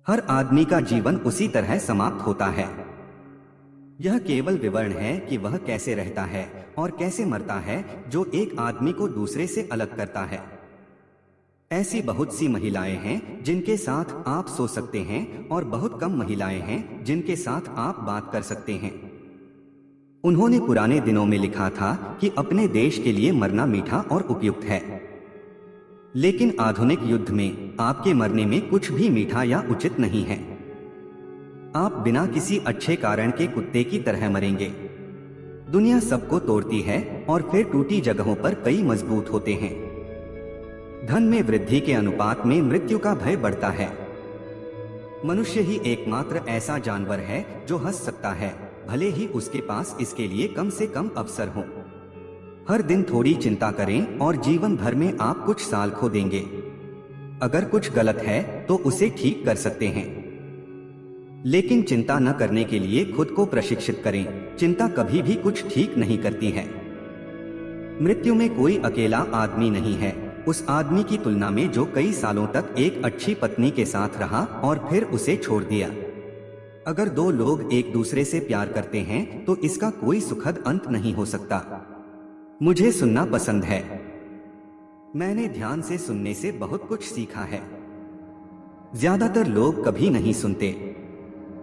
हर आदमी का जीवन उसी तरह समाप्त होता है। यह केवल विवरण है कि वह कैसे रहता है और कैसे मरता है जो एक आदमी को दूसरे से अलग करता है। ऐसी बहुत सी महिलाएं हैं जिनके साथ आप सो सकते हैं और बहुत कम महिलाएं हैं जिनके साथ आप बात कर सकते हैं। उन्होंने पुराने दिनों में लिखा था कि अपने देश के लिए मरना मीठा और उपयुक्त है, लेकिन आधुनिक युद्ध में आपके मरने में कुछ भी मीठा या उचित नहीं है। आप बिना किसी अच्छे कारण के कुत्ते की तरह मरेंगे। दुनिया सबको तोड़ती है और फिर टूटी जगहों पर कई मजबूत होते हैं। धन में वृद्धि के अनुपात में मृत्यु का भय बढ़ता है। मनुष्य ही एकमात्र ऐसा जानवर है जो हंस सकता है, भले ही उसके पास इसके लिए कम से कम अवसर हो। हर दिन थोड़ी चिंता करें और जीवन भर में आप कुछ साल खो देंगे। अगर कुछ गलत है तो उसे ठीक कर सकते हैं, लेकिन चिंता न करने के लिए खुद को प्रशिक्षित करें। चिंता कभी भी कुछ ठीक नहीं करती है। मृत्यु में कोई अकेला आदमी नहीं है, उस आदमी की तुलना में जो कई सालों तक एक अच्छी पत्नी के साथ रहा और फिर उसे छोड़ दिया। अगर दो लोग एक दूसरे से प्यार करते हैं तो इसका कोई सुखद अंत नहीं हो सकता। मुझे सुनना पसंद है। मैंने ध्यान से सुनने से बहुत कुछ सीखा है। ज्यादातर लोग कभी नहीं सुनते।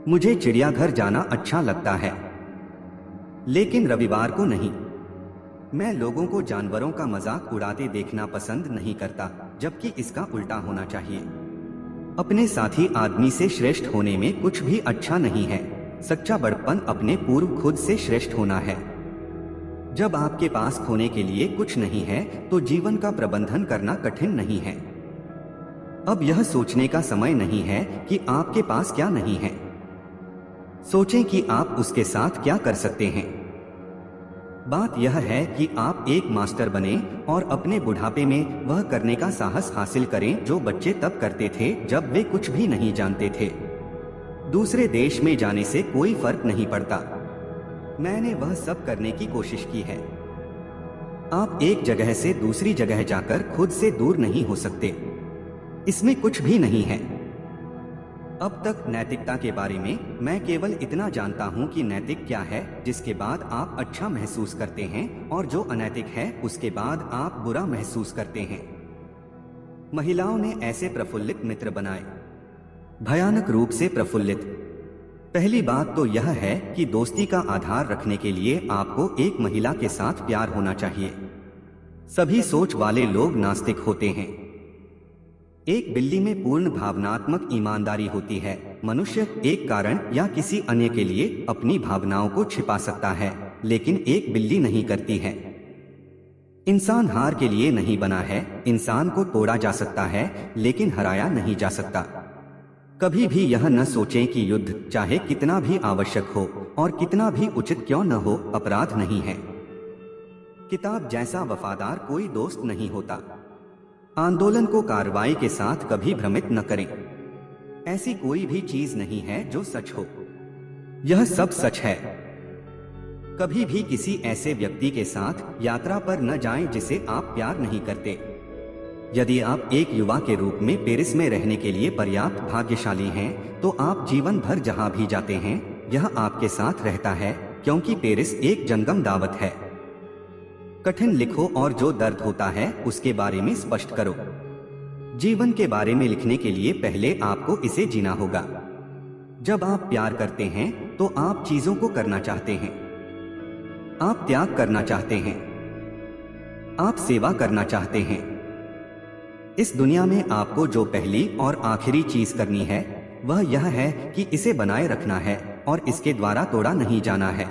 मुझे चिड़ियाघर जाना अच्छा लगता है, लेकिन रविवार को नहीं। मैं लोगों को जानवरों का मजाक उड़ाते देखना पसंद नहीं करता, जबकि इसका उल्टा होना चाहिए। अपने साथी आदमी से श्रेष्ठ होने में कुछ भी अच्छा नहीं है। सच्चा बड़प्पन अपने पूर्व खुद से श्रेष्ठ होना है। जब आपके पास खोने के लिए कुछ नहीं है तो जीवन का प्रबंधन करना कठिन नहीं है। अब यह सोचने का समय नहीं है कि आपके पास क्या नहीं है। सोचें कि आप उसके साथ क्या कर सकते हैं। बात यह है कि आप एक मास्टर बने और अपने बुढ़ापे में वह करने का साहस हासिल करें जो बच्चे तब करते थे जब वे कुछ भी नहीं जानते थे। दूसरे देश में जाने से कोई फर्क नहीं पड़ता। मैंने वह सब करने की कोशिश की है। आप एक जगह से दूसरी जगह जाकर खुद से दूर नहीं हो सकते। इसमें कुछ भी नहीं है। अब तक नैतिकता के बारे में मैं केवल इतना जानता हूं कि नैतिक क्या है, जिसके बाद आप अच्छा महसूस करते हैं, और जो अनैतिक है उसके बाद आप बुरा महसूस करते हैं। महिलाओं ने ऐसे प्रफुल्लित मित्र बनाए, भयानक रूप से प्रफुल्लित। पहली बात तो यह है कि दोस्ती का आधार रखने के लिए आपको एक महिला के साथ प्यार होना चाहिए। सभी सोच वाले लोग नास्तिक होते हैं। एक बिल्ली में पूर्ण भावनात्मक ईमानदारी होती है। मनुष्य एक कारण या किसी अन्य के लिए अपनी भावनाओं को छिपा सकता है, लेकिन एक बिल्ली नहीं करती है। इंसान हार के लिए नहीं बना है। इंसान को तोड़ा जा सकता है, लेकिन हराया नहीं जा सकता। कभी भी यह न सोचें कि युद्ध, चाहे कितना भी आवश्यक हो और कितना भी उचित क्यों न हो, अपराध नहीं है। किताब जैसा वफादार कोई दोस्त नहीं होता। आंदोलन को कार्रवाई के साथ कभी भ्रमित न करें। ऐसी कोई भी चीज नहीं है जो सच हो। यह सब सच है। कभी भी किसी ऐसे व्यक्ति के साथ यात्रा पर न जाएं जिसे आप प्यार नहीं करते। यदि आप एक युवा के रूप में पेरिस में रहने के लिए पर्याप्त भाग्यशाली हैं, तो आप जीवन भर जहां भी जाते हैं यह आपके साथ रहता है, क्योंकि पेरिस एक जंगम दावत है। कठिन लिखो और जो दर्द होता है उसके बारे में स्पष्ट करो। जीवन के बारे में लिखने के लिए पहले आपको इसे जीना होगा। जब आप प्यार करते हैं तो आप चीजों को करना चाहते हैं। आप त्याग करना चाहते हैं। आप सेवा करना चाहते हैं। इस दुनिया में आपको जो पहली और आखिरी चीज करनी है वह यह है कि इसे बनाए रखना है और इसके द्वारा तोड़ा नहीं जाना है।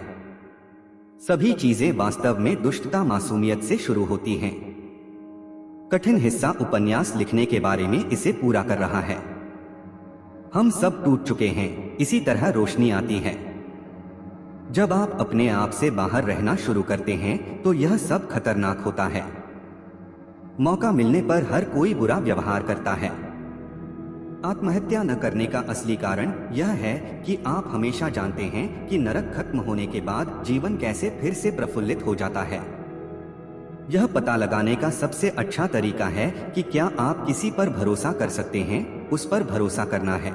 सभी चीजें वास्तव में दुष्टता मासूमियत से शुरू होती हैं। कठिन हिस्सा उपन्यास लिखने के बारे में इसे पूरा कर रहा है। हम सब टूट चुके हैं, इसी तरह रोशनी आती है। जब आप अपने आप से बाहर रहना शुरू करते हैं तो यह सब खतरनाक होता है। मौका मिलने पर हर कोई बुरा व्यवहार करता है। आत्महत्या न करने का असली कारण यह है कि आप हमेशा जानते हैं कि नरक खत्म होने के बाद जीवन कैसे फिर से प्रफुल्लित हो जाता है। यह पता लगाने का सबसे अच्छा तरीका है कि क्या आप किसी पर भरोसा कर सकते हैं, उस पर भरोसा करना है।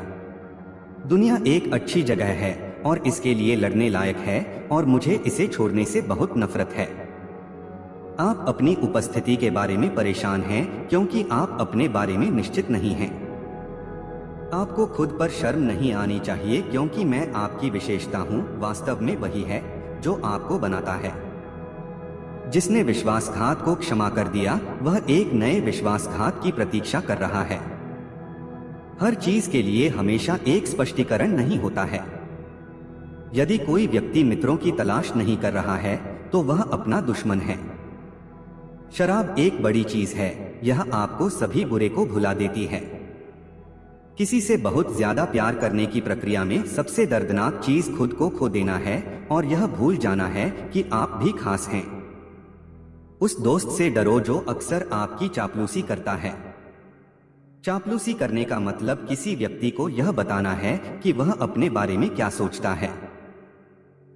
दुनिया एक अच्छी जगह है और इसके लिए लड़ने लायक है और मुझे इसे छोड़ने से बहुत नफरत है। आप अपनी उपस्थिति के बारे में परेशान हैं क्योंकि आप अपने बारे में निश्चित नहीं हैं। आपको खुद पर शर्म नहीं आनी चाहिए क्योंकि मैं आपकी विशेषता हूँ वास्तव में वही है जो आपको बनाता है। जिसने विश्वासघात को क्षमा कर दिया वह एक नए विश्वासघात की प्रतीक्षा कर रहा है। हर चीज के लिए हमेशा एक स्पष्टीकरण नहीं होता है। यदि कोई व्यक्ति मित्रों की तलाश नहीं कर रहा है तो वह अपना दुश्मन है। शराब एक बड़ी चीज है, यह आपको सभी बुरे को भुला देती है। किसी से बहुत ज्यादा प्यार करने की प्रक्रिया में सबसे दर्दनाक चीज खुद को खो देना है और यह भूल जाना है कि आप भी खास हैं। उस दोस्त से डरो जो अक्सर आपकी चापलूसी करता है। चापलूसी करने का मतलब किसी व्यक्ति को यह बताना है कि वह अपने बारे में क्या सोचता है।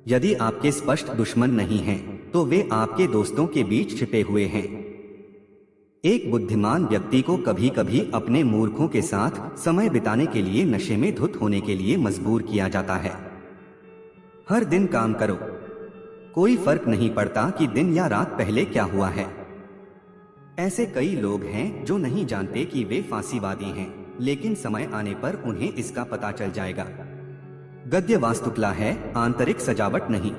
यदि आपके स्पष्ट दुश्मन नहीं हैं, तो वे आपके दोस्तों के बीच छिपे हुए हैं। एक बुद्धिमान व्यक्ति को कभी कभी अपने मूर्खों के साथ समय बिताने के लिए नशे में धुत होने के लिए मजबूर किया जाता है। हर दिन काम करो, कोई फर्क नहीं पड़ता कि दिन या रात पहले क्या हुआ है। ऐसे कई लोग हैं जो नहीं जानते कि वे फांसीवादी हैं, लेकिन समय आने पर उन्हें इसका पता चल जाएगा। गद्य वास्तुकला है, आंतरिक सजावट नहीं।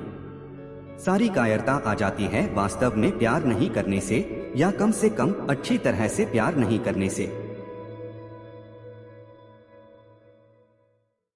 सारी कायरता आ जाती है वास्तव में प्यार नहीं करने से, या कम से कम अच्छी तरह से प्यार नहीं करने से।